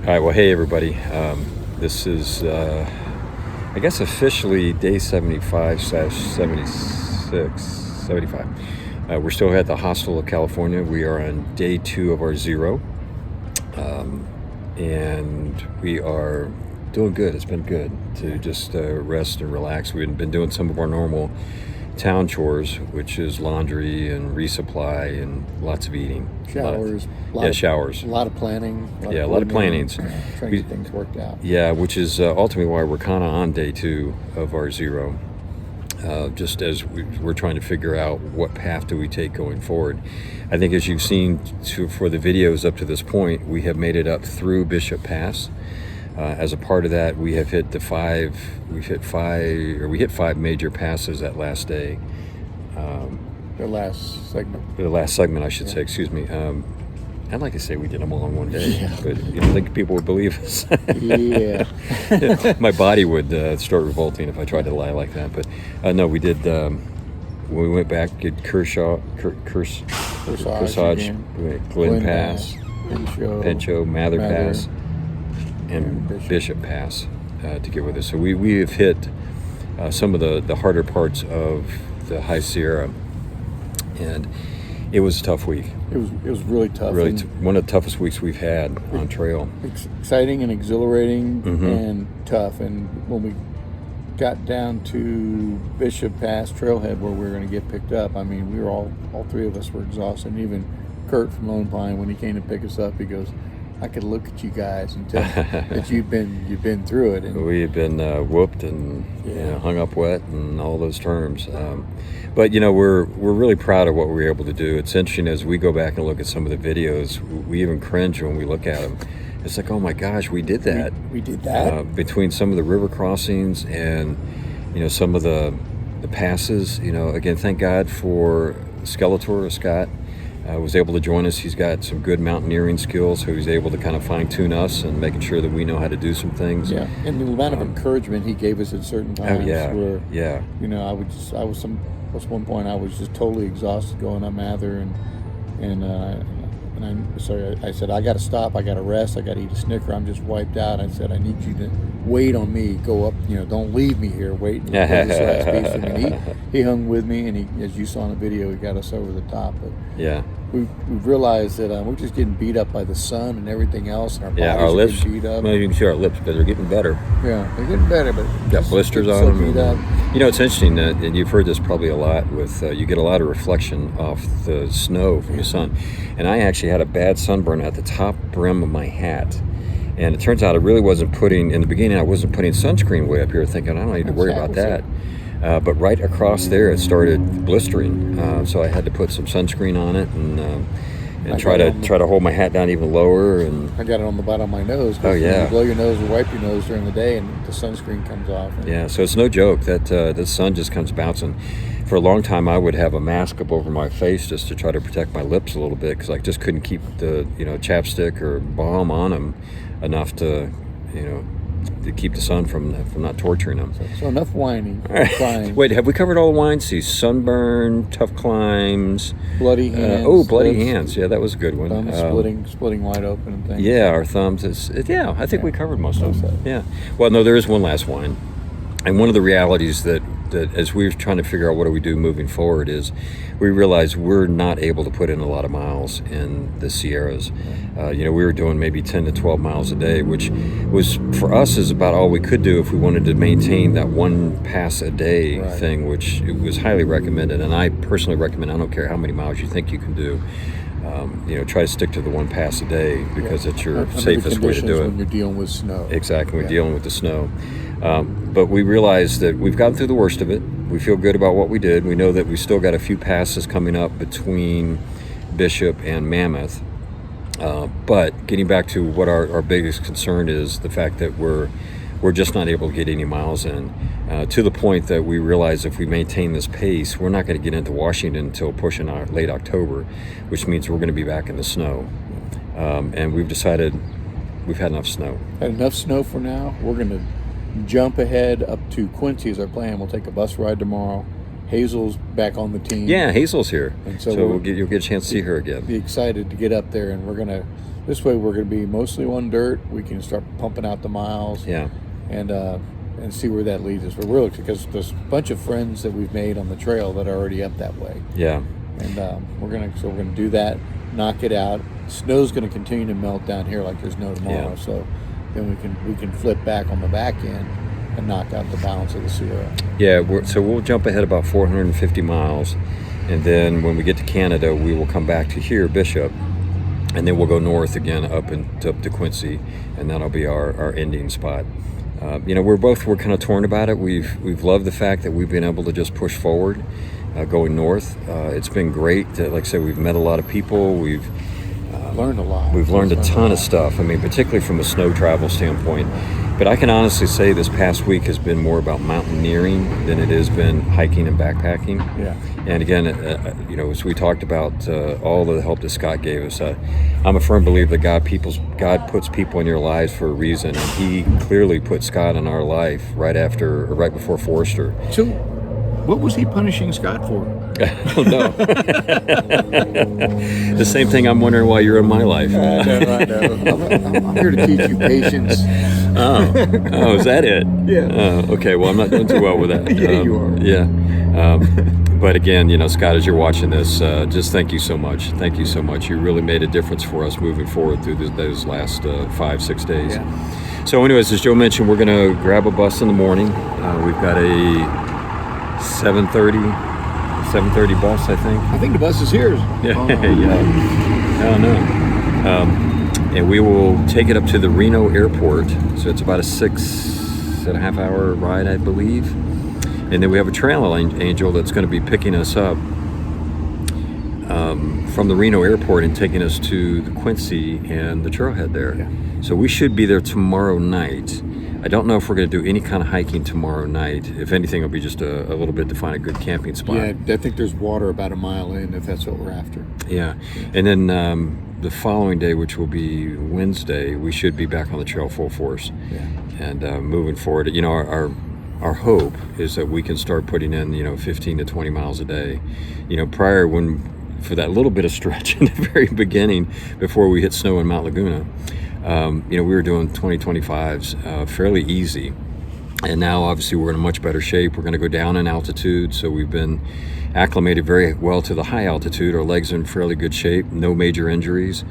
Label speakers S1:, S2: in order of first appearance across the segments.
S1: All right, well, hey, everybody. This is, I guess, officially day 75/76, 75. We're still at the hostel of California. We are on day 2 of our zero. And we are doing good. It's been good to just rest and relax. We've been doing some of our normal town chores, which is laundry and resupply and lots of eating.
S2: Showers.
S1: Showers.
S2: A lot of planning.
S1: A lot of plannings.
S2: Trying to get things worked out.
S1: Yeah, which is ultimately why we're kind of on day 2 of our zero. Just as we're trying to figure out what path do we take going forward. I think as you've seen for the videos up to this point, we have made it up through Bishop Pass. As a part of that, we have hit we hit 5 major passes that last day.
S2: The last segment.
S1: The last segment, I should say, excuse me. I'd like to say we did them all in one day,
S2: yeah.
S1: But you don't think people would believe us?
S2: Yeah.
S1: My body would start revolting if I tried to lie like that. But no, we did. We went back, did Corsage, Glen Pass, Pinchot, Mather Pass, and Bishop Pass to get with us. So we have hit some of the harder parts of the High Sierra, and it was a tough week.
S2: It was really tough.
S1: Really, one of the toughest weeks we've had on trail.
S2: Exciting and exhilarating,
S1: Mm-hmm.
S2: and tough. And when we got down to Bishop Pass Trailhead, where we were going to get picked up, I mean, we were all 3 of us were exhausted. And even Kurt from Lone Pine, when he came to pick us up, he goes, "I could look at you guys and tell that you've been through it." And
S1: we had been whooped and hung up wet and all those terms. But we're really proud of what we were able to do. It's interesting as we go back and look at some of the videos. We even cringe when we look at them. It's like, oh my gosh, we did that.
S2: We did that
S1: between some of the river crossings and some of the passes. Again, thank God for Skeletor Scott. Was able to join us. He's got some good mountaineering skills, so he's able to kind of fine-tune us and making sure that we know how to do some things.
S2: Yeah, and the amount of encouragement he gave us at certain times.
S1: Oh, yeah,
S2: where,
S1: yeah.
S2: At one point I was just totally exhausted going up Mather, and I said, I got to stop, I got to rest, I got to eat a Snicker, I'm just wiped out. I said, I need you to wait on me, go up, don't leave me here, wait. And this last piece. I mean, he hung with me, and he, as you saw in the video, he got us over the top. But
S1: yeah,
S2: we've realized that we're just getting beat up by the sun and everything else, and our bodies
S1: our lips,
S2: are getting beat up.
S1: Well, you can see our lips, but they're getting better.
S2: Yeah, they're getting better, but
S1: got blisters on them. It's interesting that, and you've heard this probably a lot with, you get a lot of reflection off the snow from the sun. And I actually had a bad sunburn at the top brim of my hat. And it turns out I really wasn't in the beginning, I wasn't putting sunscreen way up here, thinking I don't need to worry about that. But right across there, it started blistering. So I had to put some sunscreen on it and try to hold my hat down even lower. And
S2: I got it on the bottom of my nose.
S1: Oh yeah.
S2: You blow your nose or wipe your nose during the day, and the sunscreen comes off.
S1: Yeah, so it's no joke that the sun just comes bouncing. For a long time, I would have a mask up over my face just to try to protect my lips a little bit, because I just couldn't keep the chapstick or balm on them enough to keep the sun from not torturing them.
S2: So enough whining. Crying.
S1: Wait, have we covered all the wines? See, sunburn, tough climbs,
S2: bloody hands.
S1: Bloody hands. Yeah, that was a good one.
S2: Thumbs splitting wide open and things.
S1: Yeah, our thumbs. I think we covered most of them. Yeah. Well, no, there is one last wine, and one of the realities that as we were trying to figure out what do we do moving forward is we realized we're not able to put in a lot of miles in the Sierras. We were doing maybe 10 to 12 miles a day, which was for us is about all we could do if we wanted to maintain that one pass a day thing, which it was highly recommended. And I personally recommend, I don't care how many miles you think you can do, try to stick to the one pass a day, because it's your safest way to do it.
S2: When you're dealing with snow.
S1: Exactly, we're dealing with the snow. But we realized that we've gotten through the worst of it. We feel good about what we did. We know that we still got a few passes coming up between Bishop and Mammoth. But getting back to what our biggest concern is, the fact that we're just not able to get any miles in, to the point that we realize if we maintain this pace, we're not going to get into Washington until pushing late October, which means we're going to be back in the snow. And we've decided we've had enough snow.
S2: Had enough snow for now. We're going to jump ahead up to Quincy as our plan. We'll take a bus ride tomorrow Hazel's back on the team.
S1: Yeah, Hazel's here,
S2: And so
S1: you'll get a chance to see her again.
S2: Be excited to get up there, and this way we're gonna be mostly on dirt. We can start pumping out the miles.
S1: Yeah.
S2: And see where that leads us. But we're looking, because there's a bunch of friends that we've made on the trail that are already up that way.
S1: Yeah.
S2: And we're gonna do that, knock it out. Snow's gonna continue to melt down here like there's no tomorrow.
S1: Yeah.
S2: So then we can flip back on the back end and knock out the balance of the Sierra.
S1: Yeah. So we'll jump ahead about 450 miles, and then when we get to Canada, we will come back to here, Bishop, and then we'll go north again up to Quincy, and that'll be our ending spot. We're kind of torn about it. We've loved the fact that we've been able to just push forward, going north. It's been great. Like I said, we've met a lot of people. We've
S2: learned a lot.
S1: We've learned a ton of stuff. I mean, particularly from a snow travel standpoint. But I can honestly say this past week has been more about mountaineering than it has been hiking and backpacking.
S2: Yeah.
S1: And again, as we talked about all the help that Scott gave us, I'm a firm believer that God puts people in your lives for a reason, and He clearly put Scott in our life right before Forrester.
S2: So, what was he punishing Scott for?
S1: I don't know. The same thing I'm wondering why you're in my life.
S2: I know. I'm here to teach you patience.
S1: Oh, is that it?
S2: Yeah.
S1: Okay, well, I'm not doing too well with that.
S2: Yeah, you are.
S1: Yeah. But again, Scott, as you're watching this, just thank you so much. Thank you so much. You really made a difference for us moving forward through those last 5-6 days.
S2: Yeah.
S1: So anyways, as Joe mentioned, we're going to grab a bus in the morning. We've got a 7:30 bus, I think.
S2: I think the bus is here.
S1: Yeah. Yeah. I don't know. And we will take it up to the Reno airport. So it's about a 6.5 hour ride, I believe. And then we have a trail angel that's going to be picking us up from the Reno airport and taking us to the Quincy and the trailhead there.
S2: Yeah.
S1: So we should be there tomorrow night. I don't know if we're going to do any kind of hiking tomorrow night. If anything, it'll be just a little bit to find a good camping spot.
S2: Yeah, I think there's water about a mile in, if that's what we're after.
S1: Yeah. And then the following day, which will be Wednesday, we should be back on the trail full force.
S2: Yeah.
S1: And moving forward, our hope is that we can start putting in, 15 to 20 miles a day. For that little bit of stretch in the very beginning before we hit snow in Mount Laguna, we were doing 20-25s fairly easy. And now obviously we're in a much better shape. We're going to go down in altitude. So we've been acclimated very well to the high altitude. Our legs are in fairly good shape, no major injuries.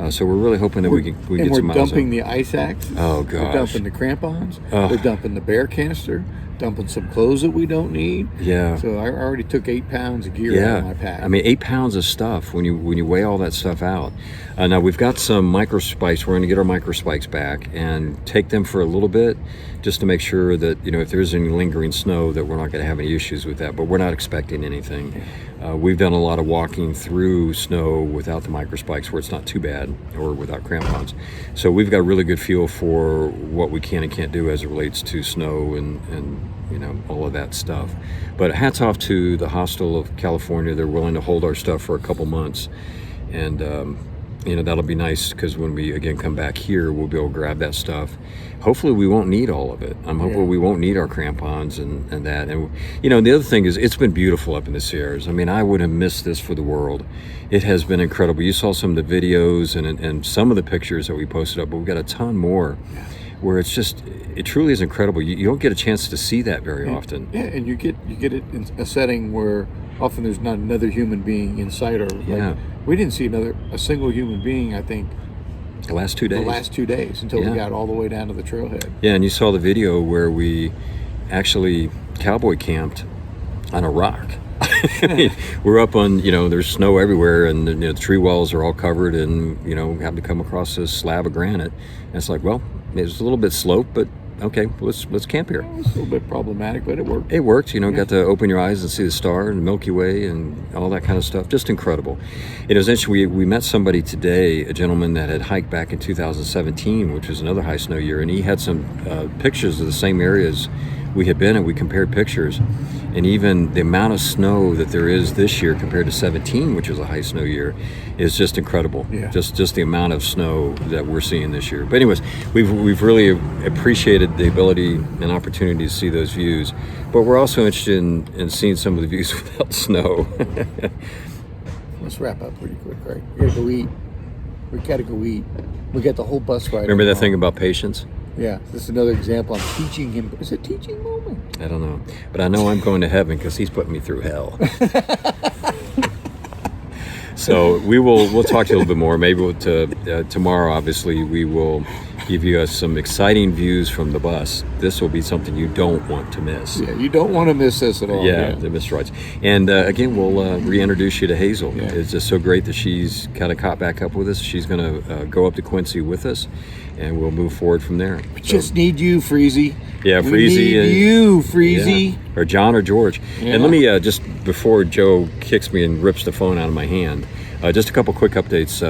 S1: So we're really hoping that we get some miles.
S2: And we're dumping the ice axes.
S1: Oh, gosh.
S2: We're dumping the crampons. We're dumping the bear canister. Dumping some clothes that we don't need.
S1: Yeah.
S2: So I already took 8 pounds of gear out of my pack.
S1: I mean, 8 pounds of stuff when you weigh all that stuff out. Now we've got some micro spikes. We're going to get our micro spikes back and take them for a little bit, just to make sure that if there's any lingering snow, that we're not going to have any issues with that. But we're not expecting anything. We've done a lot of walking through snow without the micro spikes, where it's not too bad, or without crampons. So we've got a really good feel for what we can and can't do as it relates to snow and all of that stuff. But hats off to the Hostel of California. They're willing to hold our stuff for a couple months, and that'll be nice, because when we again come back here, we'll be able to grab that stuff. Hopefully we won't need all of it. I'm hoping we won't need our crampons and that. And the other thing is, it's been beautiful up in the Sierras. I mean, I would have missed this for the world. It has been incredible. You saw some of the videos and some of the pictures that we posted up, but we've got a ton more where it truly is incredible. You don't get a chance to see that very often.
S2: Yeah, and you get it in a setting where often there's not another human being in sight, or we didn't see a single human being, I think,
S1: the last 2 days.
S2: Until we got all the way down to the trailhead.
S1: Yeah, and you saw the video where we actually cowboy camped on a rock. I mean, we're up on, there's snow everywhere, and the tree walls are all covered, and have to come across this slab of granite. And it's like, well, it's a little bit slope, but okay, let's camp here.
S2: It's a little bit problematic, but it worked.
S1: It worked, got to open your eyes and see the star and the Milky Way and all that kind of stuff. Just incredible. It was interesting. We met somebody today, a gentleman that had hiked back in 2017, which was another high snow year, and he had some pictures of the same areas we had been, and we compared pictures, and even the amount of snow that there is this year compared to 17, which was a high snow year, is just incredible.
S2: Yeah.
S1: Just the amount of snow that we're seeing this year. But anyways, we've really appreciated the ability and opportunity to see those views, but we're also interested in seeing some of the views without snow.
S2: Let's wrap up pretty quick, right? We gotta go eat. We gotta go eat. We got the whole bus ride.
S1: Remember that thing about patience?
S2: Yeah, this is another example. I'm teaching him. Is it teaching moment?
S1: I don't know, but I know I'm going to heaven because he's putting me through hell. So we'll talk to you a little bit more. Maybe tomorrow, obviously, we will give you some exciting views from the bus. This will be something you don't want to miss.
S2: Yeah, you don't want to miss this at all.
S1: Yeah, the missed rides. And again, we'll reintroduce you to Hazel.
S2: Yeah.
S1: It's just so great that she's kind of caught back up with us. She's going to go up to Quincy with us, and we'll move forward from there.
S2: We just need you, Freezy.
S1: Yeah,
S2: We
S1: Freezy.
S2: need you, Freezy.
S1: Yeah. Or John or George.
S2: Yeah.
S1: And let me just, before Joe kicks me and rips the phone out of my hand, just a couple quick updates.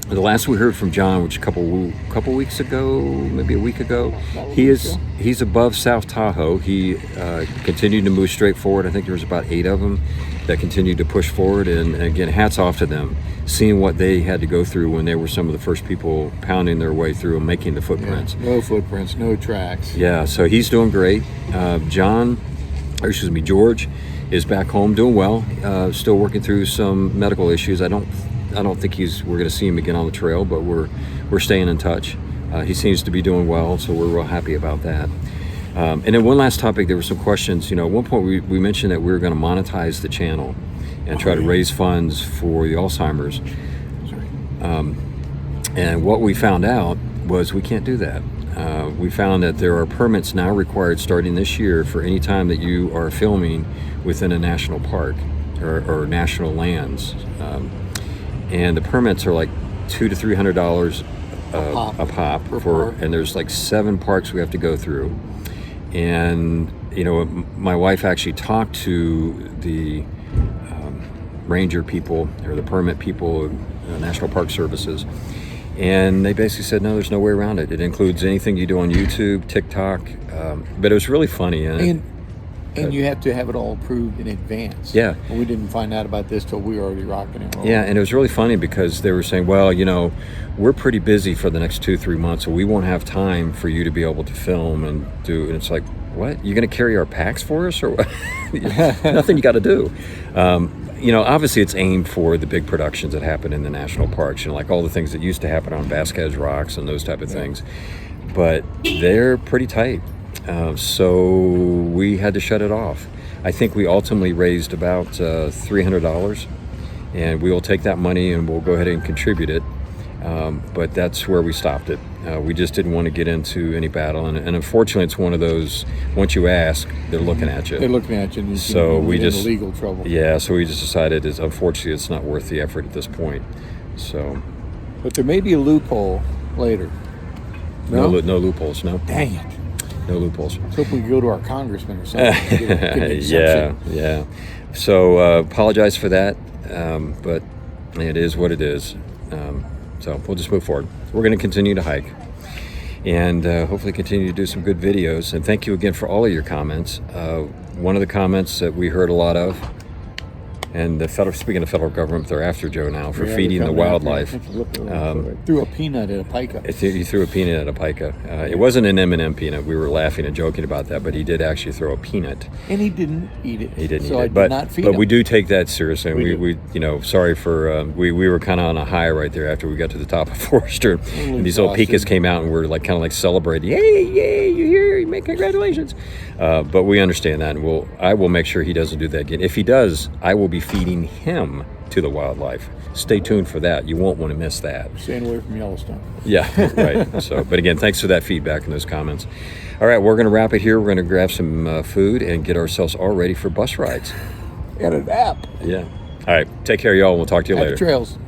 S1: The last we heard from John, which a couple weeks ago, maybe a week ago, he's above South Tahoe. He continued to move straight forward. I think there was about 8 of them that continued to push forward. And again, hats off to them, seeing what they had to go through when they were some of the first people pounding their way through and making the footprints.
S2: Yeah, no footprints, no tracks.
S1: Yeah, so he's doing great. George is back home doing well, still working through some medical issues. I don't think we're going to see him again on the trail, but we're staying in touch. He seems to be doing well, so we're real happy about that. And then one last topic, there were some questions. At one point we mentioned that we were going to monetize the channel and try to raise funds for the Alzheimer's. And what we found out was we can't do that. We found that there are permits now required starting this year for any time that you are filming within a national park or national lands. And the permits are like $200 to $300 a pop and there's like 7 parks we have to go through. And my wife actually talked to the ranger people or the permit people, National Park Services, and they basically said no, there's no way around it. It includes anything you do on YouTube, TikTok, but it was really funny.
S2: And you have to have it all approved in advance.
S1: Yeah.
S2: And we didn't find out about this till we were already rocking and rolling.
S1: Yeah, and it was really funny because they were saying, well, we're pretty busy for the next 2-3 months, so we won't have time for you to be able to film and do. And it's like, what? You're going to carry our packs for us, or what? Nothing you got to do. Obviously it's aimed for the big productions that happen in the national parks, like all the things that used to happen on Vasquez Rocks and those type of things. But they're pretty tight. So we had to shut it off. I think we ultimately raised about $300, and we will take that money and we'll go ahead and contribute it. But that's where we stopped it. We just didn't want to get into any battle, and unfortunately, it's one of those. Once you ask, they're looking at you.
S2: They're looking at you, and
S1: so we
S2: get
S1: just
S2: in legal trouble.
S1: Yeah, so we just decided, unfortunately, it's not worth the effort at this point. So,
S2: but there may be a loophole later.
S1: No loopholes. No.
S2: Dang it.
S1: No loopholes.
S2: Let's hope we can go to our congressman or something. Get an exemption.
S1: Yeah. So apologize for that, but it is what it is. So we'll just move forward. We're going to continue to hike and hopefully continue to do some good videos. And thank you again for all of your comments. One of the comments that we heard a lot of, and speaking of federal government, they're after Joe now for feeding the wildlife.
S2: Threw a peanut at a pica.
S1: He threw a peanut at a pica. It wasn't an M&M peanut. We were laughing and joking about that, but he did actually throw a peanut.
S2: And he didn't eat it.
S1: He didn't
S2: so
S1: eat
S2: I
S1: it. But,
S2: did not feed
S1: but
S2: him.
S1: we do take that seriously. And
S2: We
S1: sorry for, we were kind of on a high right there after we got to the top of Forester. And these little picas came out and we're kind of celebrating. Yay, you're here, you make congratulations. But we understand that, and I will make sure he doesn't do that again. If he does, I will be feeding him to the wildlife. Stay tuned for that. You won't want to miss that.
S2: Staying away from Yellowstone.
S1: Yeah, right. So, but again, thanks for that feedback and those comments. All right, we're going to wrap it here. We're going to grab some food and get ourselves all ready for bus rides.
S2: And a nap.
S1: Yeah. All right. Take care, y'all. We'll talk to you later.
S2: Happy trails.